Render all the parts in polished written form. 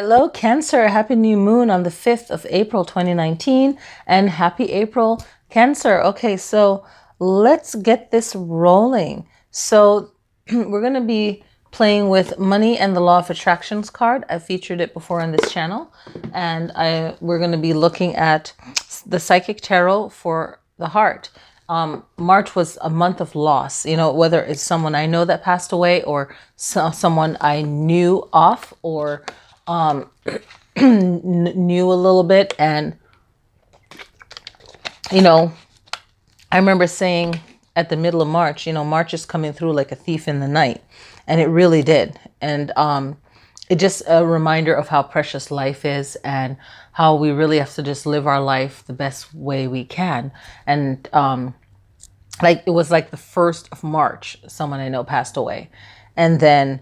Hello, Cancer. Happy new moon on the 5th of April, 2019. And happy April, Cancer. Okay, so let's get this rolling. So we're going to be playing with Money and the Law of Attractions card. I featured it before on this channel. And we're going to be looking at the Psychic Tarot for the heart. March was a month of loss, you know, whether it's someone I know that passed away or someone I knew of or knew a little bit. And, you know, I remember saying at the middle of March, you know, March is coming through like a thief in the night. And it really did. And it just a reminder of how precious life is and how we really have to just live our life the best way we can. And like it was like the 1st of March, someone I know passed away. And then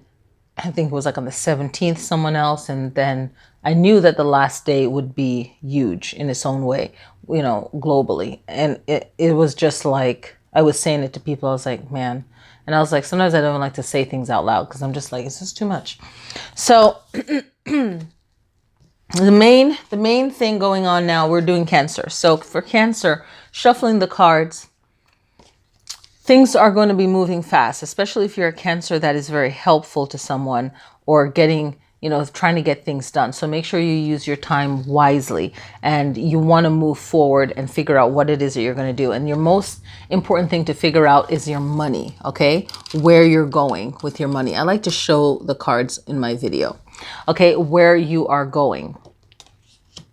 I think it was like on the 17th, someone else. And then I knew that the last day would be huge in its own way, you know, globally. And it was just like, I was saying it to people. I was like, man. And I was like, sometimes I don't like to say things out loud because I'm just like, it's just too much. So the main thing going on now, we're doing Cancer. So for Cancer, shuffling the cards, things are going to be moving fast, especially if you're a Cancer that is very helpful to someone or getting, you know, trying to get things done. So make sure you use your time wisely and you want to move forward and figure out what it is that you're going to do. And your most important thing to figure out is your money, okay? Where you're going with your money. I like to show the cards in my video, okay? Where you are going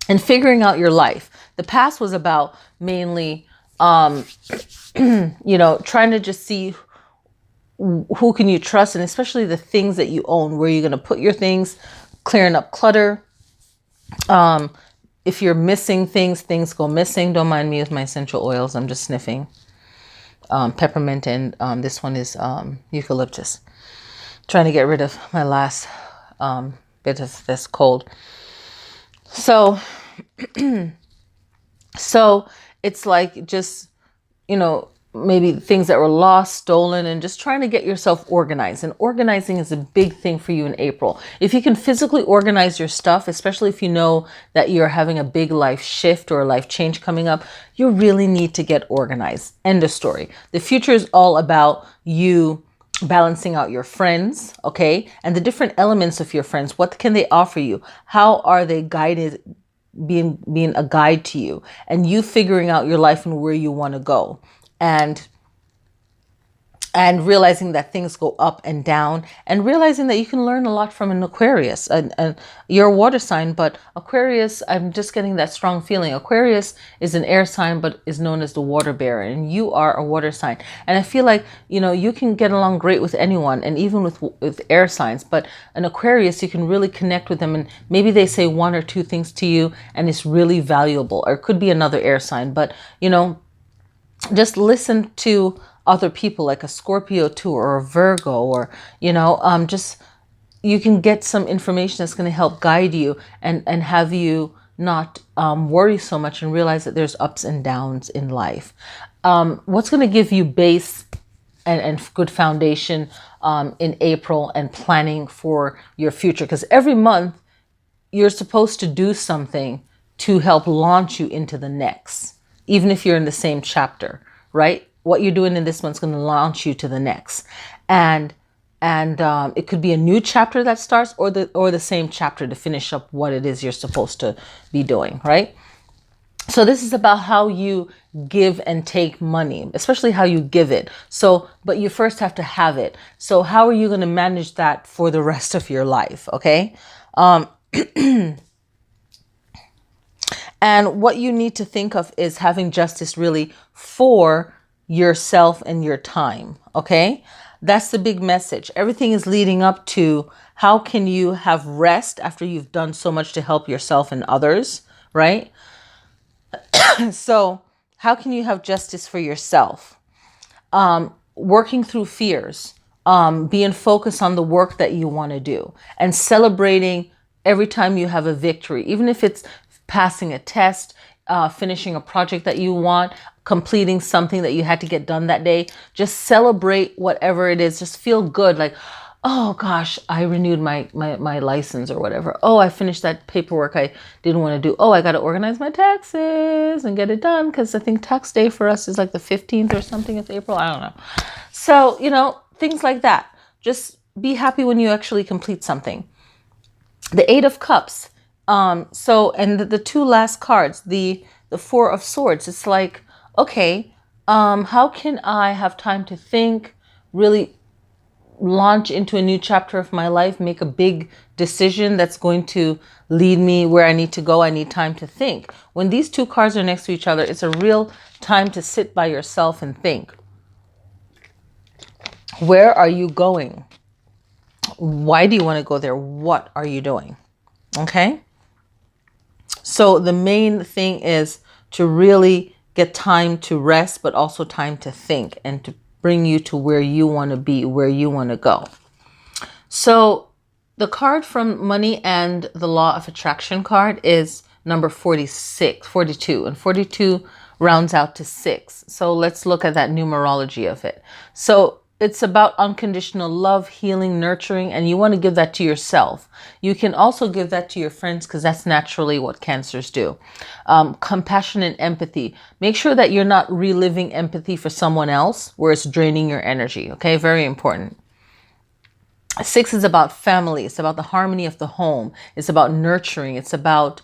and figuring out your life. The past was about mainly you know, trying to just see who can you trust, and especially the things that you own, where you're going to put your things, clearing up clutter. If you're missing things, things go missing. Don't mind me with my essential oils. I'm just sniffing peppermint, and this one is eucalyptus. Trying to get rid of my last bit of this cold. So, so it's like just, you know, maybe things that were lost, stolen, and just trying to get yourself organized. And organizing is a big thing for you in April. If you can physically organize your stuff, especially if you know that you're having a big life shift or a life change coming up, you really need to get organized. End of story. The future is all about you balancing out your friends, okay? And the different elements of your friends. What can they offer you? How are they guided, being a guide to you, and you figuring out your life and where you want to go, and realizing that things go up and down, and realizing that you can learn a lot from an Aquarius. And you're a water sign, but Aquarius, I'm just getting that strong feeling. Aquarius is an air sign, but is known as the water bearer, and you are a water sign. And I feel like, you know, you can get along great with anyone, and even with air signs, but an Aquarius, you can really connect with them, and maybe they say one or two things to you, and it's really valuable. Or it could be another air sign, but, you know, just listen to other people like a Scorpio too, or a Virgo, or, you know, just, you can get some information that's going to help guide you and have you not worry so much and realize that there's ups and downs in life. What's going to give you base and good foundation in April and planning for your future? Because every month you're supposed to do something to help launch you into the next, even if you're in the same chapter, right? What you're doing in this month's going to launch you to the next. And it could be a new chapter that starts, or the same chapter to finish up what it is you're supposed to be doing, right? So this is about how you give and take money, especially how you give it. So, but you first have to have it. So how are you going to manage that for the rest of your life? Okay. And what you need to think of is having justice really for yourself and your time. Okay. That's the big message. Everything is leading up to how can you have rest after you've done so much to help yourself and others, right? So how can you have justice for yourself? Working through fears, being focused on the work that you want to do, and celebrating every time you have a victory, even if it's passing a test, finishing a project that you want, completing something that you had to get done that day. Just celebrate whatever it is. Just feel good. Like, oh gosh, I renewed my license or whatever. Oh, I finished that paperwork I didn't want to do. Oh, I got to organize my taxes and get it done because I think tax day for us is like the 15th or something of April. I don't know. So, things like that. Just be happy when you actually complete something. The Eight of Cups. And the two last cards, the Four of Swords. It's like, okay, how can I have time to think, really launch into a new chapter of my life, make a big decision that's going to lead me where I need to go? I need time to think. When these two cards are next to each other, it's a real time to sit by yourself and think. Where are you going? Why do you want to go there? What are you doing? Okay. So the main thing is to really get time to rest, but also time to think and to bring you to where you want to be, where you want to go. So the card from Money and the Law of Attraction card is number 42, and 42 rounds out to 6. So let's look at that numerology of it. So it's about unconditional love, healing, nurturing, and you want to give that to yourself. You can also give that to your friends because that's naturally what Cancers do. Compassion and empathy. Make sure that you're not reliving empathy for someone else where it's draining your energy. Okay, very important. 6 is about family. It's about the harmony of the home. It's about nurturing. It's about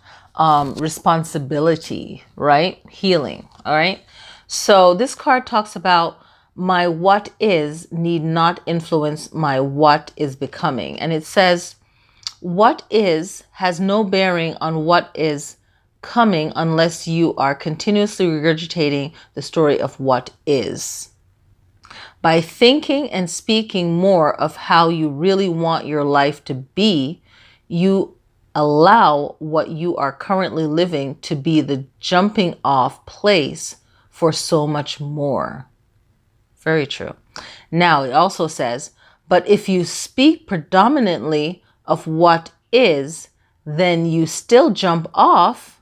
responsibility, right? Healing, all right? So this card talks about my what is need not influence my what is becoming. And it says, what is has no bearing on what is coming unless you are continuously regurgitating the story of what is. By thinking and speaking more of how you really want your life to be, you allow what you are currently living to be the jumping off place for so much more. Very true. Now it also says, but if you speak predominantly of what is, then you still jump off,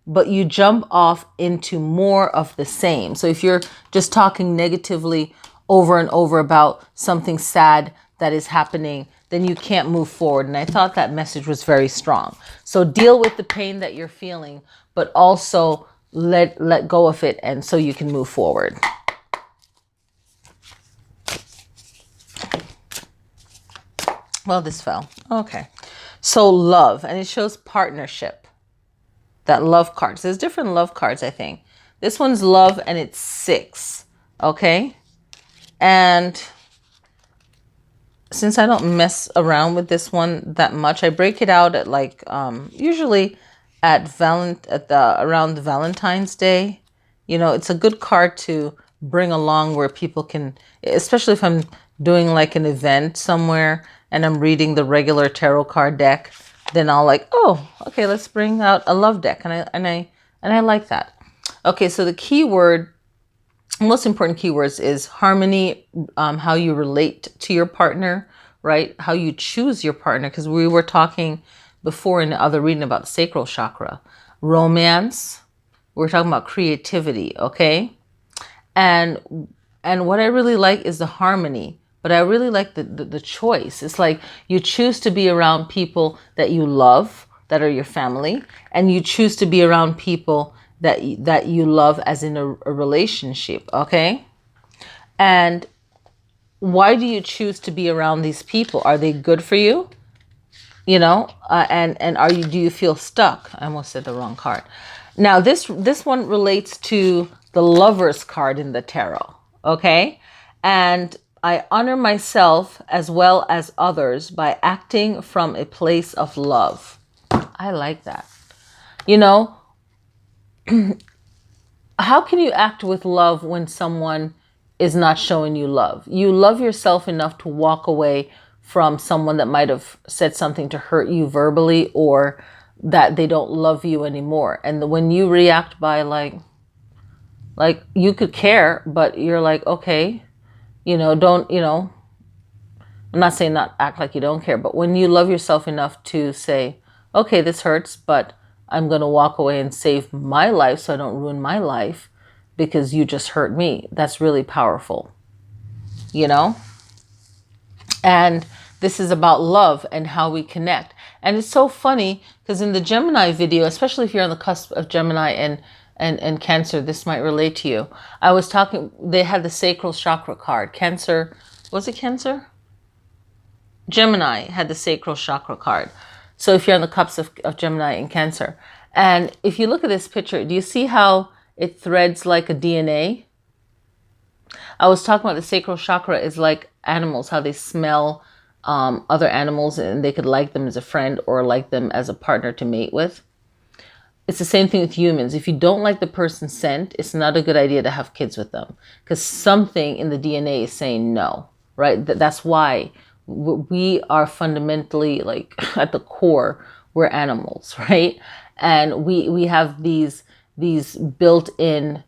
but you jump off into more of the same. So if you're just talking negatively over and over about something sad that is happening, then you can't move forward. And I thought that message was very strong. So deal with the pain that you're feeling, but also let go of it, and so you can move forward. Well, this fell. Okay. So love, and it shows partnership. That love cards. There's different love cards, I think. This one's love, and it's 6. Okay. And since I don't mess around with this one that much, I break it out at like usually at around Valentine's Day. It's a good card to bring along where people can, especially if I'm doing like an event somewhere and I'm reading the regular tarot card deck, then I'll like, oh, okay, let's bring out a love deck, and I like that. Okay, so the keyword, most important keywords is harmony, how you relate to your partner, right? How you choose your partner, because we were talking before in the other reading about the sacral chakra. Romance, we're talking about creativity, okay? And what I really like is the harmony, but I really like the choice. It's like you choose to be around people that you love, that are your family, and you choose to be around people that you love as in a relationship, okay? And why do you choose to be around these people? Are they good for you? And do you feel stuck? I almost said the wrong card. Now this one relates to the Lover's card in the tarot, okay? And I honor myself as well as others by acting from a place of love. I like that. How can you act with love when someone is not showing you love? You love yourself enough to walk away from someone that might have said something to hurt you verbally, or that they don't love you anymore. And when you react by like you could care, but you're like, okay, don't, I'm not saying not act like you don't care, but when you love yourself enough to say, okay, this hurts, but I'm going to walk away and save my life so I don't ruin my life because you just hurt me. That's really powerful, And This is about love and how we connect. And it's so funny because in the Gemini video, especially if you're on the cusp of Gemini and Cancer, this might relate to you. I was talking, they had the sacral chakra card. Cancer, was it Cancer? Gemini had the sacral chakra card. So if you're on the cups of Gemini and Cancer. And if you look at this picture, do you see how it threads like a DNA? I was talking about the sacral chakra is like animals, how they smell other animals and they could like them as a friend or like them as a partner to mate with. It's the same thing with humans. If you don't like the person's scent, it's not a good idea to have kids with them because something in the DNA is saying no, right? That's why we are fundamentally, like at the core, we're animals, right? And we have these built-in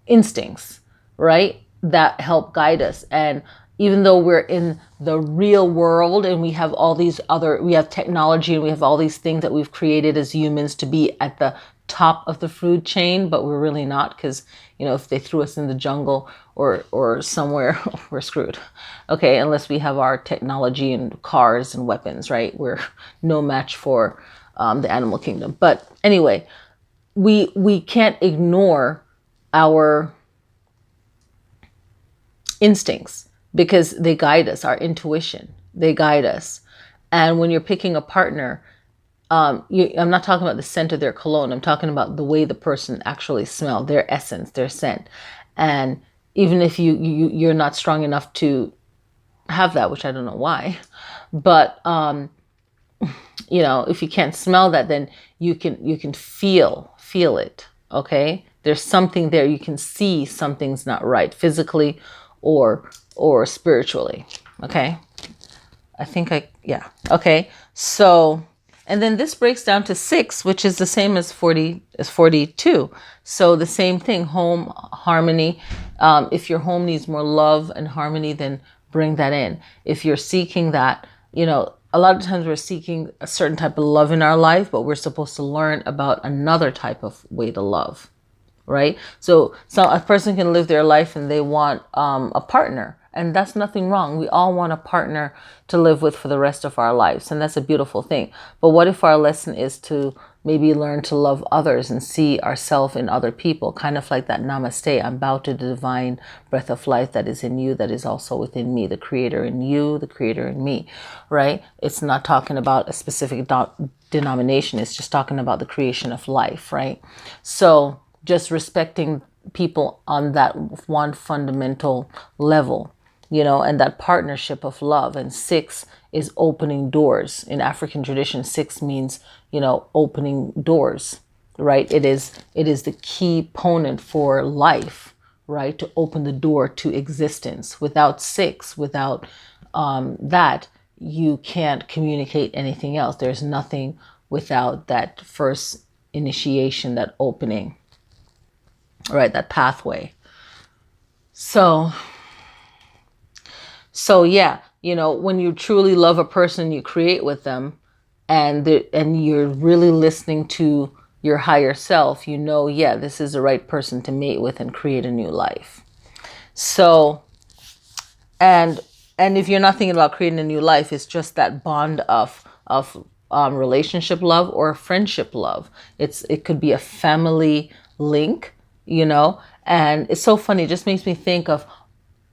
instincts, right, that help guide us. And even though we're in the real world and we have all these we have technology and we have all these things that we've created as humans to be at the top of the food chain, but we're really not, because, you know, if they threw us in the jungle or somewhere, we're screwed. Okay, unless we have our technology and cars and weapons, right? We're no match for the animal kingdom. But anyway, we can't ignore our instincts because they guide us, our intuition, they guide us. And when you're picking a partner, I'm not talking about the scent of their cologne. I'm talking about the way the person actually smells, their essence, their scent. And even if you're not strong enough to have that, which I don't know why, but you know, if you can't smell that, then you can feel it. Okay, there's something there. You can see something's not right physically or spiritually. Okay, yeah. Okay, so, and then this breaks down to 6, which is the same as 42. So the same thing, home, harmony. If your home needs more love and harmony, then bring that in. If you're seeking that, you know, a lot of times we're seeking a certain type of love in our life, but we're supposed to learn about another type of way to love, right? So a person can live their life and they want a partner, and that's nothing wrong. We all want a partner to live with for the rest of our lives, and that's a beautiful thing. But what if our lesson is to maybe learn to love others and see ourselves in other people, kind of like that namaste, I'm bowed to the divine breath of life that is in you, that is also within me, the creator in you, the creator in me, right? It's not talking about a specific denomination. It's just talking about the creation of life, right? So just respecting people on that one fundamental level, you know, and that partnership of love. And 6 is opening doors. In African tradition, 6 means, you know, opening doors, right? It is the key component for life, right? To open the door to existence. Without 6, without that, you can't communicate anything else. There's nothing without that first initiation, that opening, right? That pathway. So yeah, you know, when you truly love a person, you create with them, and you're really listening to your higher self, you know, yeah, this is the right person to mate with and create a new life. So, and if you're not thinking about creating a new life, it's just that bond of relationship love or friendship love. It could be a family link, you know, and it's so funny. It just makes me think of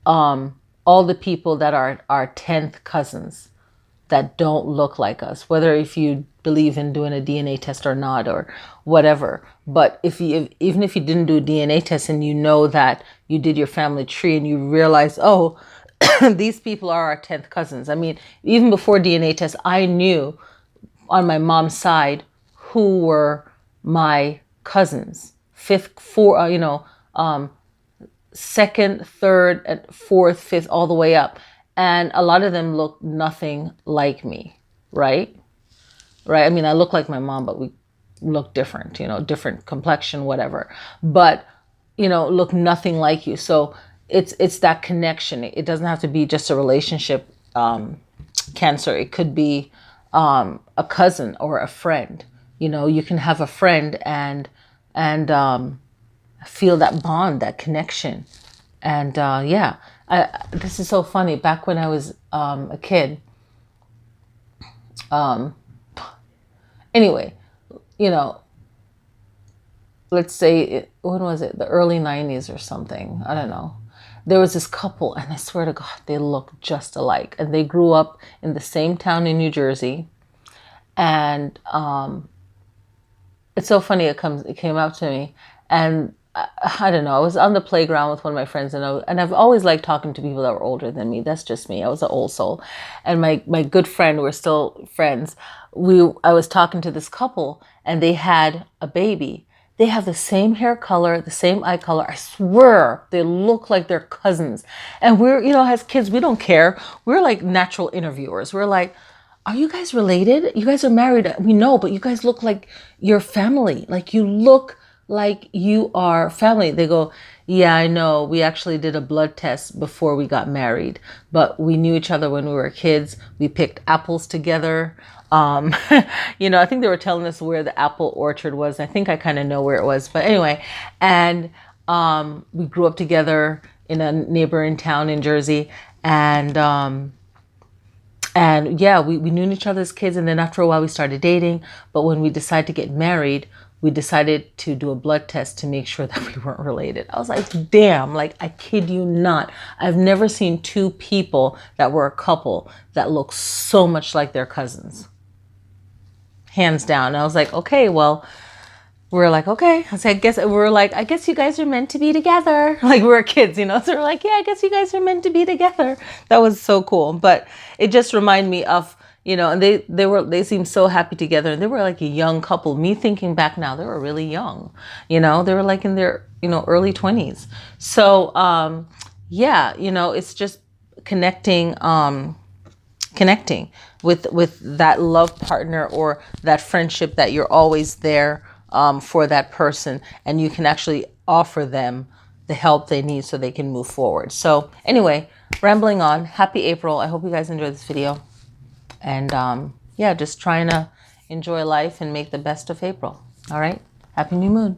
all the people that are our 10th cousins that don't look like us, whether if you believe in doing a DNA test or not or whatever. But even if you didn't do a DNA test and you know that you did your family tree and you realize, oh, these people are our 10th cousins. I mean, even before DNA test, I knew on my mom's side who were my cousins. Second, third, and fourth, fifth, all the way up. And a lot of them look nothing like me, right? Right? I mean, I look like my mom, but we look different, you know, different complexion, whatever. But, you know, look nothing like you. So it's that connection. It doesn't have to be just a relationship, Cancer. It could be a cousin or a friend. You know, you can have a friend and feel that bond, that connection. And yeah, This is so funny. Back when I was a kid, anyway, you know, let's say, when was it? The early 90s or something. I don't know. There was this couple, and I swear to God, they look just alike. And they grew up in the same town in New Jersey. And it's so funny. It came up to me, and I don't know. I was on the playground with one of my friends, and I've always liked talking to people that were older than me. That's just me. I was an old soul, and my good friend, we're still friends. I was talking to this couple, and they had a baby. They have the same hair color, the same eye color. I swear they look like they're cousins. And we're, as kids, we don't care. We're like natural interviewers. We're like, are you guys related? You guys are married. We know, but you guys look like you're family. Like you look like you are family. They go, yeah, I know. We actually did a blood test before we got married, but we knew each other when we were kids. We picked apples together. I think they were telling us where the apple orchard was. I think I kind of know where it was, but anyway, and we grew up together in a neighboring town in Jersey, and yeah, we knew each other as kids, and then after a while we started dating. But when we decided to get married, we decided to do a blood test to make sure that we weren't related. I was like, damn, like I kid you not. I've never seen two people that were a couple that look so much like their cousins. Hands down. And I was like, okay, well, we're like, okay. I guess you guys are meant to be together. Like we were kids, So we're like, yeah, I guess you guys are meant to be together. That was so cool. But it just reminded me of, and they seemed so happy together. And they were like a young couple. Me thinking back now, they were really young. They were like in their, early 20s. So, yeah, it's just connecting with that love partner or that friendship that you're always there for that person, and you can actually offer them the help they need so they can move forward. So anyway, rambling on. Happy April. I hope you guys enjoyed this video, and yeah, just trying to enjoy life and make the best of April. All right, happy new moon.